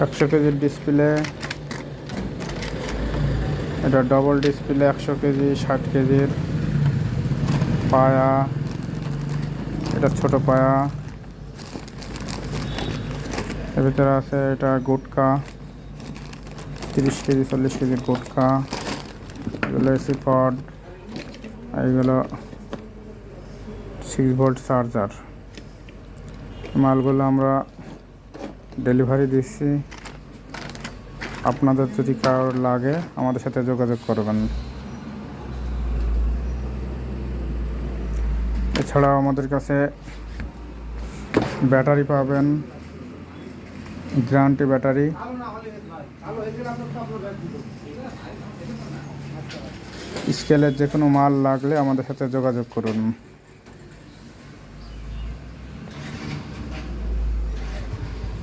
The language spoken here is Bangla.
100 কেজির ডিসপ্লে, এটা ডবল ডিসপ্লে 100 কেজি 60 কেজির পায়া, এটা ছোট পায়া। এর ভিতরে আছে এটা গুটকা 30 কেজি 40 কেজির গুটকা, এগুলো এসি পড, এইগুলো 6 ভোল্ট চার্জার। মালগুলো আমরা ডেলিভারি দিচ্ছি, আপনাদের যদি কারোর লাগে আমাদের সাথে যোগাযোগ করবেন। এছাড়াও আমাদের কাছে ব্যাটারি পাবেন, গ্যারান্টি ব্যাটারি। স্কেলের যে কোনো মাল লাগলে আমাদের সাথে যোগাযোগ করুন।